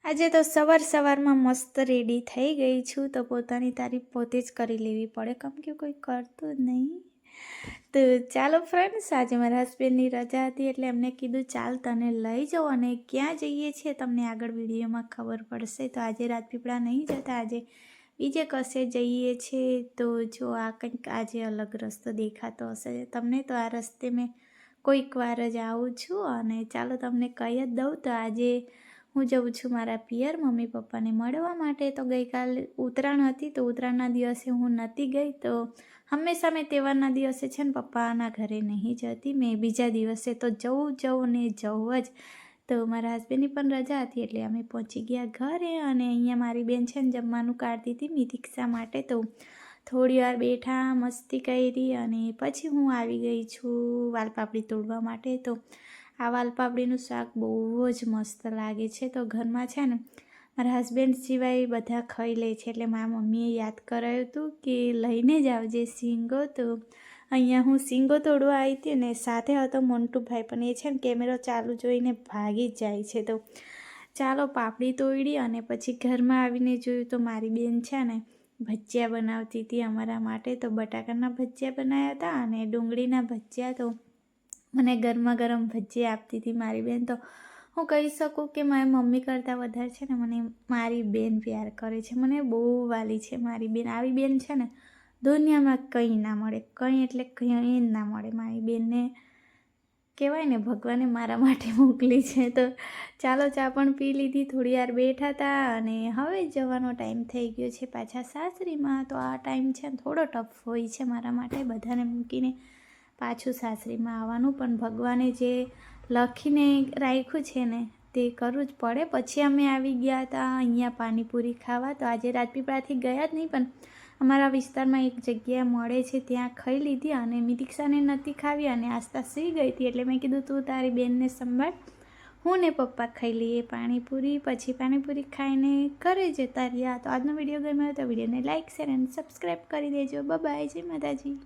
આજે તો સવારમાં મસ્ત રેડી થઈ ગઈ છું, તો પોતાની તારીફ પોતે જ કરી લેવી પડે, કેમ કે કોઈ કરતું જ નહીં. તો ચાલો ફ્રેન્ડ્સ, આજે મારા હસબન્ડની રજા હતી એટલે એમને કીધું ચાલ તને લઈ જાઉં, અને ક્યાં જઈએ છીએ તમને આગળ વિડીયોમાં ખબર પડશે. તો આજે રાજપીપળા નહીં જતા, આજે બીજે કશે જઈએ છીએ. તો જો આ કંઈક આજે અલગ રસ્તો દેખાતો હશે તમને, તો આ રસ્તે મેં કોઈક વાર જ આવું છું, અને ચાલો તમને કહી જ દઉં. તો આજે હું જઉં છું મારા પિયર મમ્મી પપ્પાને મળવા માટે. તો ગઈકાલે ઉત્તરાયણ હતી, તો ઉત્તરાયણના દિવસે હું નહોતી ગઈ. તો હંમેશા મેં તહેવારના દિવસે છે ને પપ્પાના ઘરે નહીં જતી, મેં બીજા દિવસે તો જવું ને જવું જ. તો મારા હસબન્ડની પણ રજા હતી એટલે અમે પહોંચી ગયા ઘરે, અને અહીંયા મારી બેન છે ને જમવાનું કાઢતી હતી મિતિક્ષા માટે. તો થોડી વાર બેઠા, મસ્તી કરી, અને પછી હું આવી ગઈ છું વાલપાપડી તોડવા માટે. તો આ વાલપાપડીનું શાક બહુ જ મસ્ત લાગે છે. તો ઘરમાં છે ને મારા હસબન્ડ સિવાય બધા ખાઈ લે છે, એટલે મારા મમ્મીએ યાદ કરાવ્યું હતું કે લઈને જ આવજે શીંગો. તો અહીંયા હું શીંગો તોડવા આવી હતી, ને સાથે હતો મોન્ટુભાઈ, પણ એ છે ને કેમેરો ચાલુ જોઈને ભાગી જ જાય છે. તો ચાલો પાપડી તોડી, અને પછી ઘરમાં આવીને જોયું તો મારી બેન છે ને ભજીયા બનાવતી હતી અમારા માટે. તો બટાકાના ભજીયા બનાવ્યા હતા અને ડુંગળીના ભજીયા. તો મને ગરમા ગરમ ભજીયા આપતી હતી મારી બેન. તો હું કહી શકું કે મારી મમ્મી કરતાં વધારે છે ને મને મારી બેન પ્યાર કરે છે, મને બહુ વાલી છે મારી બેન. આવી બેન છે ને દુનિયામાં કંઈ ના મળે, કંઈ એટલે કંઈ જ ના મળે. મારી બેનને કહેવાય ને ભગવાને મારા માટે મોકલી છે. તો ચાલો ચા પણ પી લીધી, થોડી વાર બેઠા હતા, અને હવે જવાનો ટાઈમ થઈ ગયો છે પાછા સાસરીમાં. તો આ ટાઈમ છે ને થોડો ટફ હોય છે મારા માટે, બધાને મૂકીને પાછું સાસરીમાં આવવાનું, પણ ભગવાને જે લખીને રાખ્યું છે ને તે કરવું જ પડે. પછી અમે આવી ગયા હતા અહીંયા પાણીપુરી ખાવા. તો આજે રાજપીપળાથી ગયા જ નહીં, પણ અમારા વિસ્તારમાં એક જગ્યા મળે છે ત્યાં ખાઈ લીધી, અને મિતિક્ષાને નથી ખાવી, અને આસ્તા સુઈ ગઈ હતી એટલે મેં કીધું તું તારી બેનને સંભાળ, હું ને પપ્પા ખાઈ લઈએ પાણીપુરી. પછી પાણીપુરી ખાઈને ઘરે જતા રહ્યા. તો આજનો વિડીયો ગમ્યો તો વિડીયોને લાઇક, શેર અને સબસ્ક્રાઈબ કરી દેજો. બાય, જય માતાજી.